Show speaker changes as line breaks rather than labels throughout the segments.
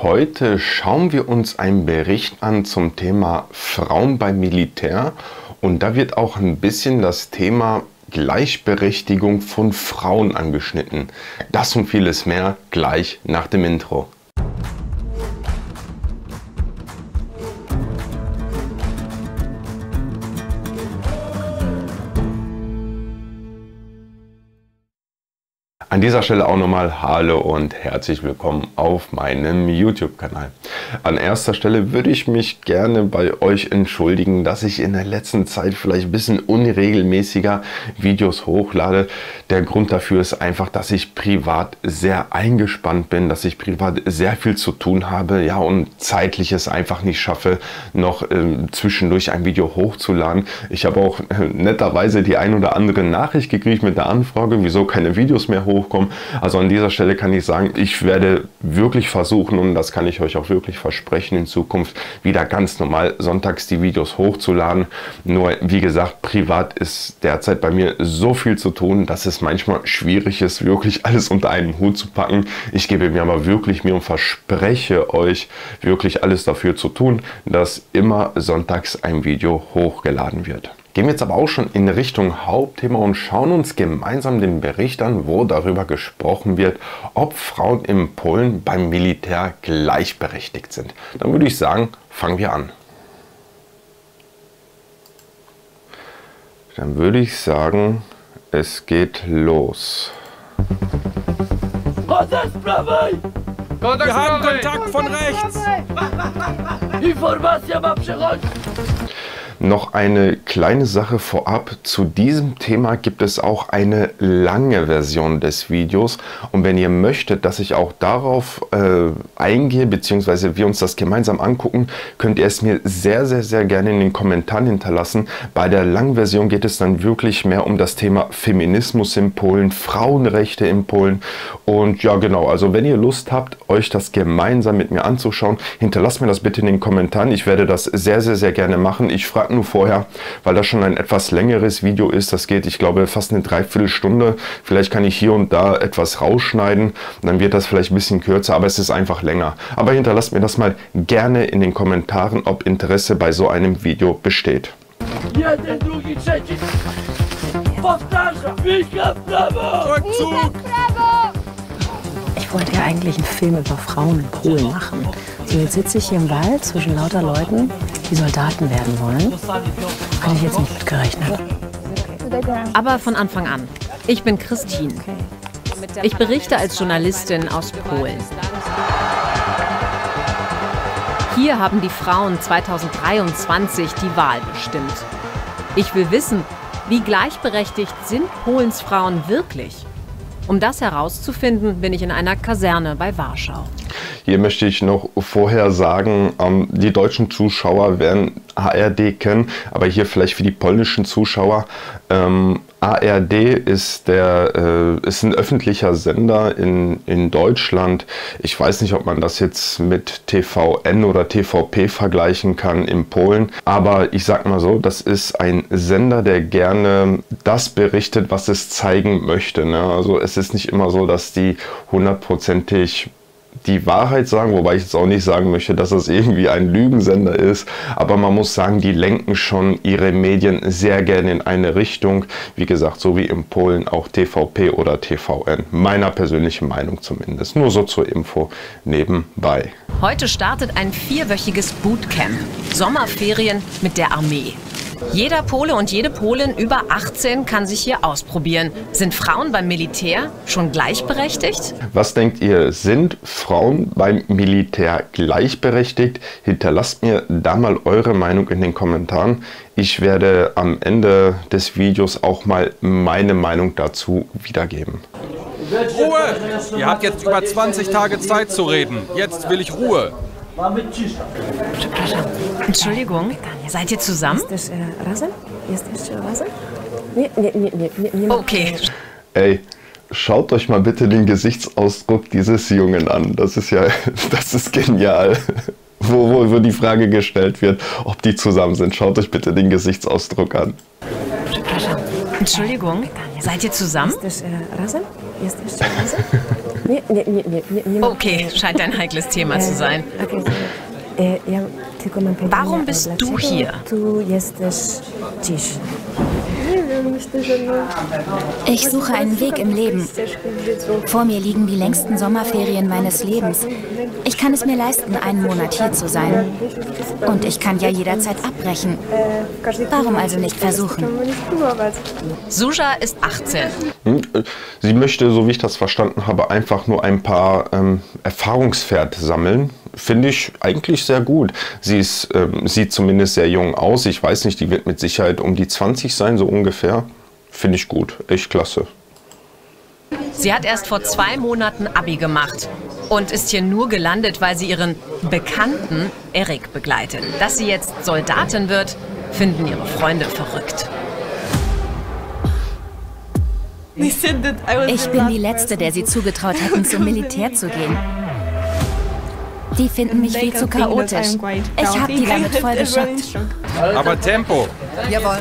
Heute schauen wir uns einen Bericht an zum Thema Frauen beim Militär und da wird auch ein bisschen das Thema Gleichberechtigung von Frauen angeschnitten. Das und vieles mehr gleich nach dem Intro. An dieser Stelle auch nochmal Hallo und herzlich willkommen auf meinem YouTube-Kanal. An erster Stelle würde ich mich gerne bei euch entschuldigen, dass ich in der letzten Zeit vielleicht ein bisschen unregelmäßiger Videos hochlade. Der Grund dafür ist einfach, dass ich privat sehr eingespannt bin, dass ich privat sehr viel zu tun habe, ja, und zeitlich es einfach nicht schaffe, noch zwischendurch ein Video hochzuladen. Ich habe auch netterweise die ein oder andere Nachricht gekriegt mit der Anfrage, wieso keine Videos mehr hochkommen. Also an dieser Stelle kann ich sagen, ich werde wirklich versuchen, und das kann ich euch auch wirklich versprechen, in Zukunft wieder ganz normal sonntags die Videos hochzuladen. Nur, wie gesagt, privat ist derzeit bei mir so viel zu tun, dass es manchmal schwierig ist, wirklich alles unter einen Hut zu packen. Ich gebe mir aber wirklich Mühe und verspreche euch, wirklich alles dafür zu tun, dass immer sonntags ein Video hochgeladen wird. Gehen wir jetzt aber auch schon in Richtung Hauptthema und schauen uns gemeinsam den Bericht an, wo darüber gesprochen wird, ob Frauen in Polen beim Militär gleichberechtigt sind. Dann würde ich sagen, fangen wir an. Dann würde ich sagen, es geht los.
Wir haben Kontakt von rechts!
Informacja ma przechodzić!
Noch eine kleine Sache vorab. Zu diesem Thema gibt es auch eine lange Version des Videos. Und wenn ihr möchtet, dass ich auch darauf eingehe, beziehungsweise wir uns das gemeinsam angucken, könnt ihr es mir sehr, sehr, sehr gerne in den Kommentaren hinterlassen. Bei der langen Version geht es dann wirklich mehr um das Thema Feminismus in Polen, Frauenrechte in Polen. Und ja, genau, also wenn ihr Lust habt, euch das gemeinsam mit mir anzuschauen, hinterlasst mir das bitte in den Kommentaren. Ich werde das sehr, sehr, sehr gerne machen. Ich frage nur vorher, weil das schon ein etwas längeres Video ist. Das geht, ich glaube, fast eine Dreiviertelstunde. Vielleicht kann ich hier und da etwas rausschneiden. Dann wird das vielleicht ein bisschen kürzer, aber es ist einfach länger. Aber hinterlasst mir das mal gerne in den Kommentaren, ob Interesse bei so einem Video besteht.
Jeden, drugi, trzeci! Powtarzam! Mika w prawo!
Rückzug!
Ich wollte ja eigentlich einen Film über Frauen in Polen machen. So, jetzt sitze ich hier im Wald zwischen lauter Leuten, die Soldaten werden wollen. Hatte ich jetzt nicht mitgerechnet.
Aber von Anfang an. Ich bin Christine. Ich berichte als Journalistin aus Polen. Hier haben die Frauen 2023 die Wahl bestimmt. Ich will wissen, wie gleichberechtigt sind Polens Frauen wirklich? Um das herauszufinden, bin ich in einer Kaserne bei Warschau.
Hier möchte ich noch vorher sagen, die deutschen Zuschauer werden ARD kennen, aber hier vielleicht für die polnischen Zuschauer. ARD ist ein öffentlicher Sender in Deutschland. Ich weiß nicht, ob man das jetzt mit TVN oder TVP vergleichen kann in Polen. Aber ich sag mal so, das ist ein Sender, der gerne das berichtet, was es zeigen möchte, ne? Also es ist nicht immer so, dass die hundertprozentig die Wahrheit sagen, wobei ich jetzt auch nicht sagen möchte, dass das irgendwie ein Lügensender ist, aber man muss sagen, die lenken schon ihre Medien sehr gerne in eine Richtung, wie gesagt, so wie in Polen auch TVP oder TVN, meiner persönlichen Meinung zumindest, nur so zur Info nebenbei.
Heute startet ein 4-wöchiges Bootcamp, Sommerferien mit der Armee. Jeder Pole und jede Polin über 18 kann sich hier ausprobieren. Sind Frauen beim Militär schon gleichberechtigt?
Was denkt ihr, sind Frauen beim Militär gleichberechtigt? Hinterlasst mir da mal eure Meinung in den Kommentaren. Ich werde am Ende des Videos auch mal meine Meinung dazu wiedergeben.
Ruhe! Ihr habt jetzt über 20 Tage Zeit zu reden. Jetzt will ich Ruhe.
Przepraszam.
Entschuldigung, seid ihr zusammen?
Jesteś razem? Jesteście razem? Nie.
Okay.
Ey, schaut euch mal bitte den Gesichtsausdruck dieses Jungen an. Das ist genial. Wo die Frage gestellt wird, ob die zusammen sind. Schaut euch bitte den Gesichtsausdruck an.
Przepraszam.
Entschuldigung, seid ihr zusammen?
Jesteś razem? Jesteście razem?
Okay, scheint ein heikles Thema zu sein. Warum bist du hier?
Ich suche einen Weg im Leben. Vor mir liegen die längsten Sommerferien meines Lebens. Ich kann es mir leisten, einen Monat hier zu sein. Und ich kann ja jederzeit abbrechen. Warum also nicht versuchen?
Suja ist 18.
Sie möchte, so wie ich das verstanden habe, einfach nur ein paar Erfahrungswerte sammeln. Finde ich eigentlich sehr gut. Sie sieht zumindest sehr jung aus. Ich weiß nicht, die wird mit Sicherheit um die 20 sein, so ungefähr. Finde ich gut. Echt klasse.
Sie hat erst vor 2 Monaten Abi gemacht und ist hier nur gelandet, weil sie ihren Bekannten Erik begleitet. Dass sie jetzt Soldatin wird, finden ihre Freunde verrückt.
Ich bin die Letzte, der sie zugetraut hätten, zum Militär zu gehen. Die finden mich viel zu chaotisch. Ich habe die damit voll geschockt.
Aber Tempo.
Jawohl.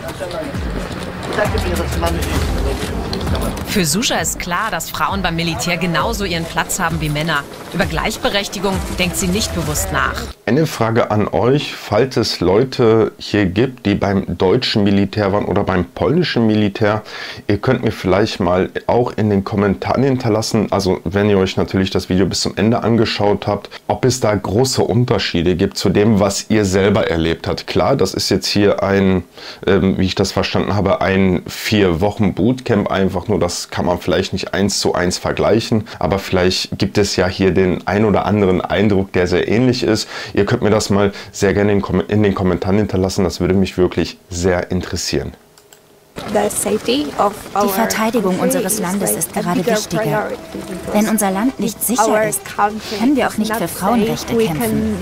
Für Suja ist klar, dass Frauen beim Militär genauso ihren Platz haben wie Männer. Über Gleichberechtigung denkt sie nicht bewusst nach.
Eine Frage an euch, falls es Leute hier gibt, die beim deutschen Militär waren oder beim polnischen Militär, ihr könnt mir vielleicht mal auch in den Kommentaren hinterlassen, also wenn ihr euch natürlich das Video bis zum Ende angeschaut habt, ob es da große Unterschiede gibt zu dem, was ihr selber erlebt habt. Klar, das ist jetzt hier ein, wie ich das verstanden habe, ein 4 Wochen Bootcamp, einfach nur, das kann man vielleicht nicht 1:1 vergleichen, aber vielleicht gibt es ja hier den ein oder anderen Eindruck, der sehr ähnlich ist. Ihr könnt mir das mal sehr gerne in den Kommentaren hinterlassen, das würde mich wirklich sehr interessieren.
Die Verteidigung unseres Landes ist gerade wichtiger. Wenn unser Land nicht sicher ist, können wir auch nicht für Frauenrechte kämpfen.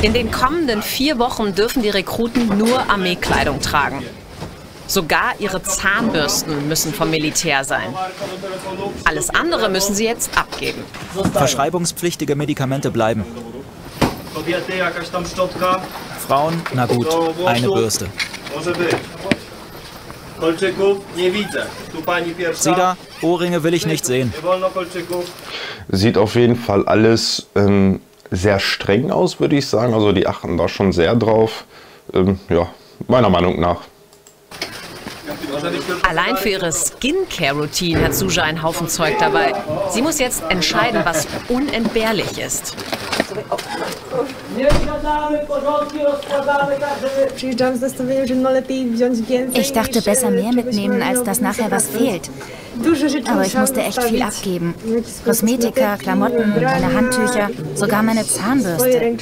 In den kommenden 4 Wochen dürfen die Rekruten nur Armeekleidung tragen. Sogar ihre Zahnbürsten müssen vom Militär sein. Alles andere müssen sie jetzt abgeben.
Verschreibungspflichtige Medikamente bleiben. Frauen, na gut, eine Bürste. Sieh da, Ohrringe will ich nicht sehen.
Sieht auf jeden Fall alles sehr streng aus, würde ich sagen. Also die achten da schon sehr drauf. Ja, meiner Meinung nach.
Allein für ihre Skincare-Routine hat Suja einen Haufen Zeug dabei. Sie muss jetzt entscheiden, was unentbehrlich ist.
Ich dachte, besser mehr mitnehmen, als dass nachher was fehlt. Aber ich musste echt viel abgeben. Kosmetika, Klamotten, meine Handtücher, sogar meine Zahnbürste.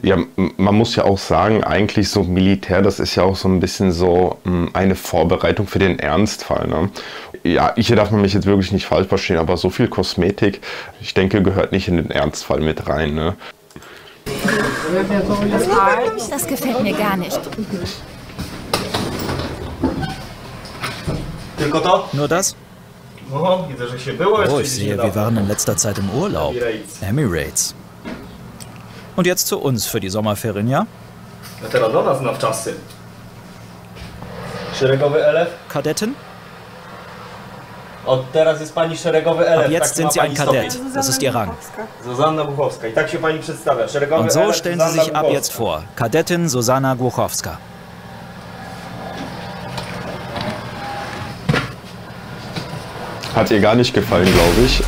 Ja, man muss ja auch sagen, eigentlich so Militär, das ist ja auch so ein bisschen so eine Vorbereitung für den Ernstfall. Ne? Ja, hier darf man mich jetzt wirklich nicht falsch verstehen, aber so viel Kosmetik, ich denke, gehört nicht in den Ernstfall mit rein. Ne?
Das gefällt mir gar nicht.
Nur das? Oh, ich sehe, wir waren in letzter Zeit im Urlaub. Emirates. Und jetzt zu uns für die Sommerferien, ja? Kadettin? Ab jetzt sind Sie ein Kadett. Das ist Ihr Rang. Und so stellen Sie sich ab jetzt vor. Kadettin Zuzanna Głuchowska.
Hat ihr gar nicht gefallen, glaube ich.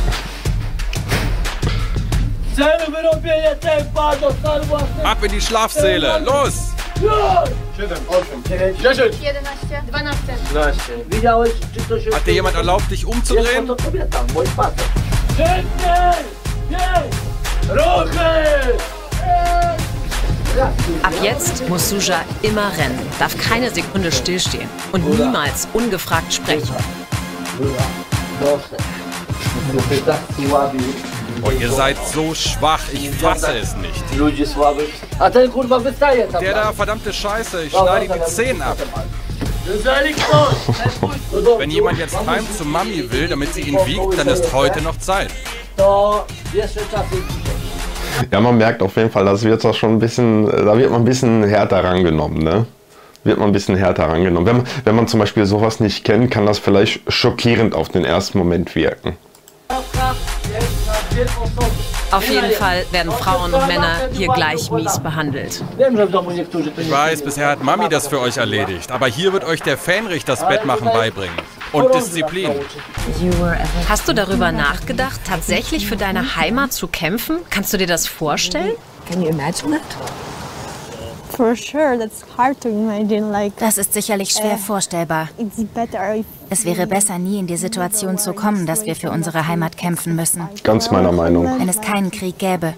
Ab in die Schlafsäle, los!
7, 8, 9, 10.
11, 12.
Widziałeś, czy to się...
Hat dir jemand erlaubt, dich umzudrehen?
To kobieta, mój facet. Szybciej! Jej! Ruchy!
Ab jetzt muss Suja immer rennen, darf keine Sekunde stillstehen und niemals ungefragt sprechen.
Oh, ihr seid so schwach, ich fasse es nicht. Der da, verdammte Scheiße, ich schneide ihm die Zähne ab. Wenn jemand jetzt heim zu Mami will, damit sie ihn wiegt, dann ist heute noch Zeit.
Ja, man merkt auf jeden Fall, das wird schon ein bisschen, da wird man ein bisschen härter rangenommen, ne? wird man ein bisschen härter rangenommen. Wenn man zum Beispiel sowas nicht kennt, kann das vielleicht schockierend auf den ersten Moment wirken.
Auf jeden Fall werden Frauen und Männer hier gleich mies behandelt.
Ich weiß, bisher hat Mami das für euch erledigt. Aber hier wird euch der Fähnrich das Bettmachen beibringen. Und Disziplin.
Hast du darüber nachgedacht, tatsächlich für deine Heimat zu kämpfen? Kannst du dir das vorstellen?
Can you imagine that?
For sure, that's hard to imagine. Like,
Das ist sicherlich schwer vorstellbar.
it's better if
Es wäre besser, nie in die Situation zu kommen, dass wir für unsere Heimat kämpfen müssen,
Ganz meiner Meinung.
wenn es keinen Krieg gäbe.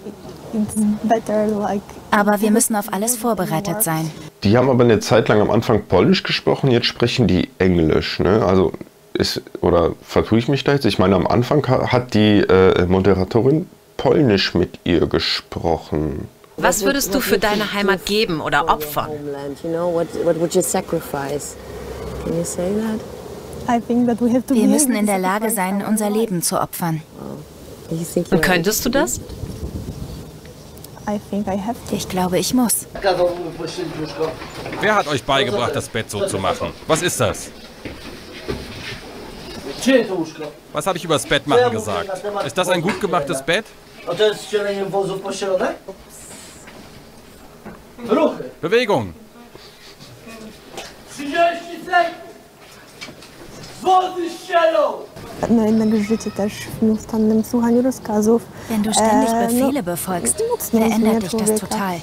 it's better like.
Aber wir müssen auf alles vorbereitet sein.
Die haben aber eine Zeit lang am Anfang Polnisch gesprochen, jetzt sprechen die Englisch. Ne? Also oder vertue ich mich da jetzt? Ich meine, am Anfang hat die Moderatorin Polnisch mit ihr gesprochen.
Was würdest du für deine Heimat geben oder opfern?
I think that we have to
Wir
be
müssen
able
in der
to
Lage
sacrifice
sein,
our
unser
life.
Leben zu opfern.
Und könntest du das?
I think I have to.
Ich glaube, ich muss.
Wer hat euch beigebracht, das Bett so zu machen? Was ist das?
Czyje to łóżko?
Was habe ich über das Bett machen gesagt? Ist das ein gut gemachtes Bett?
A to jest ścielenie wozów pościelone? Ruchy!
Bewegung!
30 sekund! Wozy ścielą!
No jednak życie też w nieustannym słuchaniu rozkazów.
Wenn du ständig Befehle befolgst, verändert dich das total.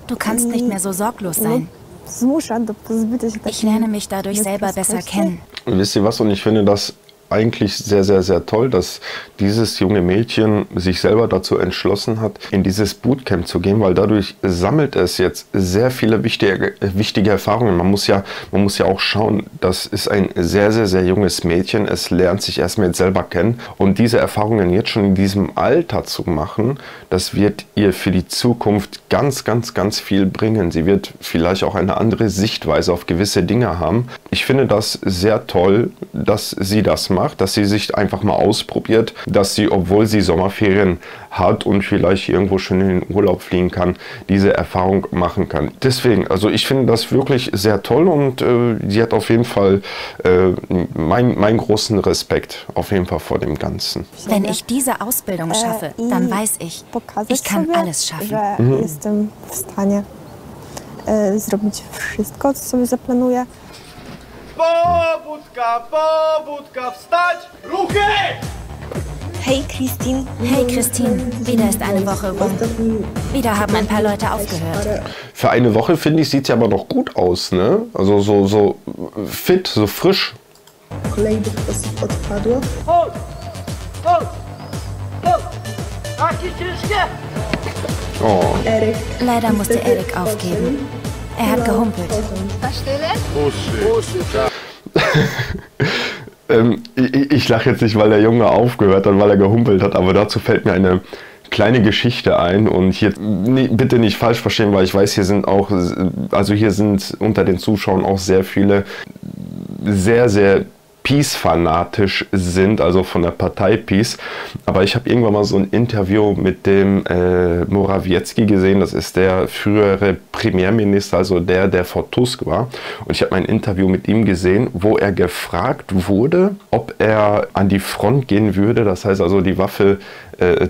Du kannst nicht mehr so sorglos sein.
Zmusza do pozbycia się
Ich lerne mich dadurch selber besser kennen.
Wisst ihr was? Und ich finde das eigentlich sehr, sehr, sehr toll, dass dieses junge Mädchen sich selber dazu entschlossen hat, in dieses Bootcamp zu gehen, weil dadurch sammelt es jetzt sehr viele wichtige Erfahrungen. Man muss ja auch schauen, das ist ein sehr, sehr, sehr junges Mädchen. Es lernt sich erstmal jetzt selber kennen. Und diese Erfahrungen jetzt schon in diesem Alter zu machen, das wird ihr für die Zukunft ganz, ganz, ganz viel bringen. Sie wird vielleicht auch eine andere Sichtweise auf gewisse Dinge haben. Ich finde das sehr toll, dass sie das macht, dass sie sich einfach mal ausprobiert, dass sie, obwohl sie Sommerferien hat und vielleicht irgendwo schon in den Urlaub fliegen kann, diese Erfahrung machen kann. Deswegen, also ich finde das wirklich sehr toll und sie hat auf jeden Fall meinen großen Respekt auf jeden Fall vor dem Ganzen.
Wenn ich diese Ausbildung schaffe, dann weiß ich, ich kann alles schaffen.
że jestem w stanie zrobić wszystko, co sobie zaplanuję.
Pobudka, wstać! Ruchy!
Hey Christine.
Hey Christine, wieder ist eine Woche rum. Wieder haben ein paar Leute aufgehört.
Für eine Woche, finde ich, sieht sie aber noch gut aus, ne? Also so fit, so frisch.
Kolei odpadło.
Chodź! Chodź! Chodź! Takie ciężkie!
Oh.
Leider musste Erik aufgeben. Er hat gehumpelt.
Ich lache jetzt nicht, weil der Junge aufgehört hat, weil er gehumpelt hat, aber dazu fällt mir eine kleine Geschichte ein und hier bitte nicht falsch verstehen, weil ich weiß, hier sind auch, also hier sind unter den Zuschauern auch sehr viele sehr, sehr Peace-fanatisch sind, also von der Partei Peace. Aber ich habe irgendwann mal so ein Interview mit dem Morawiecki gesehen. Das ist der frühere Premierminister, also der vor Tusk war. Und ich habe ein Interview mit ihm gesehen, wo er gefragt wurde, ob er an die Front gehen würde. Das heißt also die Waffe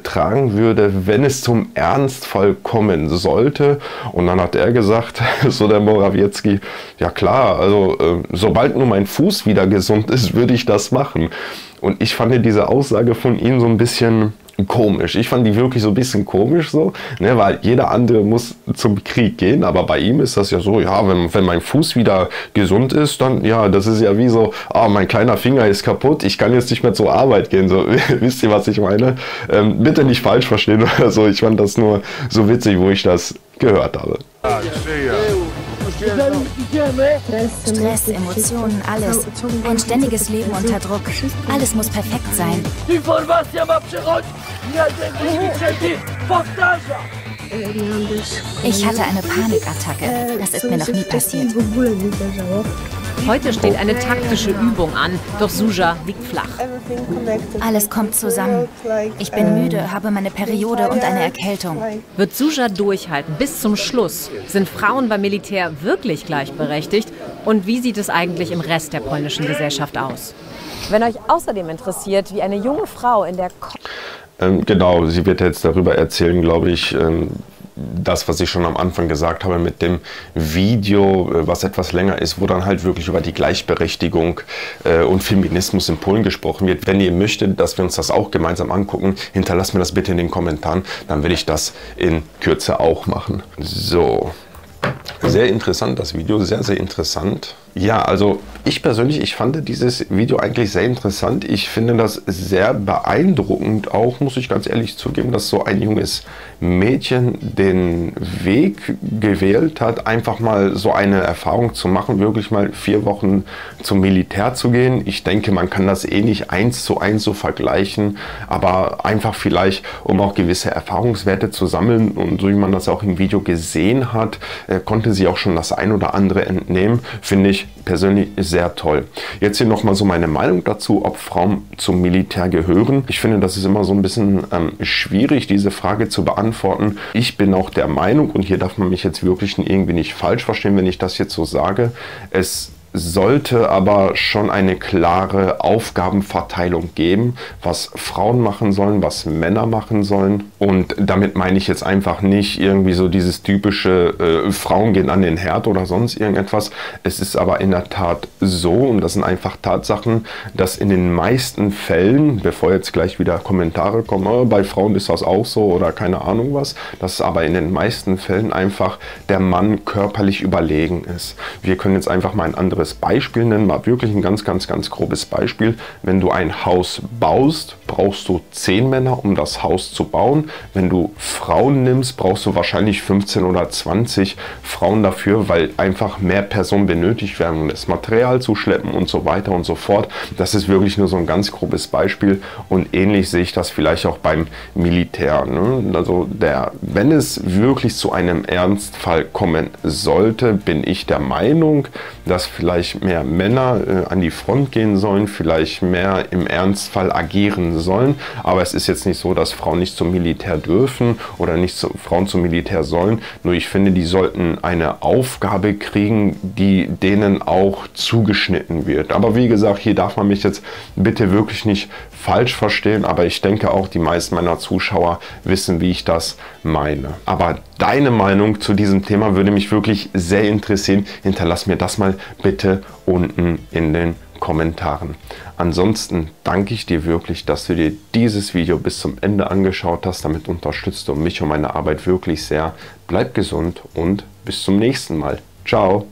tragen würde, wenn es zum Ernstfall kommen sollte. Und dann hat er gesagt, so der Morawiecki, ja klar, also sobald nur mein Fuß wieder gesund ist, würde ich das machen. Und ich fand diese Aussage von ihm so ein bisschen komisch. Ich fand die wirklich so ein bisschen komisch, so, ne, weil jeder andere muss zum Krieg gehen, aber bei ihm ist das ja so, ja, wenn mein Fuß wieder gesund ist, dann, ja, das ist ja wie so, mein kleiner Finger ist kaputt, ich kann jetzt nicht mehr zur Arbeit gehen, so, wisst ihr, was ich meine? Bitte nicht falsch verstehen oder so, ich fand das nur so witzig, wo ich das gehört habe.
Stress, Emotionen, alles. Ein ständiges Leben unter Druck. Alles muss perfekt sein.
Informacja ma przechodzić! Powtarza!
Ich hatte eine Panikattacke. Das ist mir noch nie passiert.
Heute steht eine taktische Übung an, doch Suja liegt flach.
Alles kommt zusammen. Ich bin müde, habe meine Periode und eine Erkältung.
Wird Suja durchhalten bis zum Schluss? Sind Frauen beim Militär wirklich gleichberechtigt? Und wie sieht es eigentlich im Rest der polnischen Gesellschaft aus?
Wenn euch außerdem interessiert, wie eine junge Frau in der...
Genau, sie wird jetzt darüber erzählen, glaube ich, das, was ich schon am Anfang gesagt habe mit dem Video, was etwas länger ist, wo dann halt wirklich über die Gleichberechtigung und Feminismus in Polen gesprochen wird. Wenn ihr möchtet, dass wir uns das auch gemeinsam angucken, hinterlasst mir das bitte in den Kommentaren, dann werde ich das in Kürze auch machen. So, sehr interessant das Video, sehr, sehr interessant. Ja, also ich persönlich, ich fand dieses Video eigentlich sehr interessant. Ich finde das sehr beeindruckend auch, muss ich ganz ehrlich zugeben, dass so ein junges Mädchen den Weg gewählt hat, einfach mal so eine Erfahrung zu machen, wirklich mal 4 Wochen zum Militär zu gehen. Ich denke, man kann das eh nicht 1:1 so vergleichen, aber einfach vielleicht, um auch gewisse Erfahrungswerte zu sammeln, und so wie man das auch im Video gesehen hat, konnte sie auch schon das ein oder andere entnehmen, finde ich persönlich sehr toll. Jetzt hier nochmal so meine Meinung dazu, ob Frauen zum Militär gehören. Ich finde, das ist immer so ein bisschen schwierig, diese Frage zu beantworten. Ich bin auch der Meinung, und hier darf man mich jetzt wirklich irgendwie nicht falsch verstehen, wenn ich das jetzt so sage, es sollte aber schon eine klare Aufgabenverteilung geben, was Frauen machen sollen, was Männer machen sollen. Und damit meine ich jetzt einfach nicht irgendwie so dieses typische Frauen gehen an den Herd oder sonst irgendetwas. Es ist aber in der Tat so, und das sind einfach Tatsachen, dass in den meisten Fällen, bevor jetzt gleich wieder Kommentare kommen, oh, bei Frauen ist das auch so oder keine Ahnung was, dass aber in den meisten Fällen einfach der Mann körperlich überlegen ist. Wir können jetzt einfach mal ein anderes Beispiel nennen, mal wirklich ein ganz grobes Beispiel. Wenn du ein Haus baust, brauchst du 10 Männer, um das Haus zu bauen. Wenn du Frauen nimmst, brauchst du wahrscheinlich 15 oder 20 Frauen dafür, weil einfach mehr Personen benötigt werden, um das Material zu schleppen und so weiter und so fort. Das ist wirklich nur so ein ganz grobes Beispiel, und ähnlich sehe ich das vielleicht auch beim Militär. Ne? Also wenn es wirklich zu einem Ernstfall kommen sollte, bin ich der Meinung, dass vielleicht mehr Männer an die Front gehen sollen, vielleicht mehr im Ernstfall agieren sollen. Aber es ist jetzt nicht so, dass Frauen nicht zum Militär dürfen oder nicht Frauen zum Militär sollen. Nur ich finde, die sollten eine Aufgabe kriegen, die denen auch zugeschnitten wird. Aber wie gesagt, hier darf man mich jetzt bitte wirklich nicht falsch verstehen, aber ich denke auch, die meisten meiner Zuschauer wissen, wie ich das meine. Aber deine Meinung zu diesem Thema würde mich wirklich sehr interessieren. Hinterlass mir das mal bitte unten in den Kommentaren. Ansonsten danke ich dir wirklich, dass du dir dieses Video bis zum Ende angeschaut hast. Damit unterstützt du mich und meine Arbeit wirklich sehr. Bleib gesund und bis zum nächsten Mal. Ciao!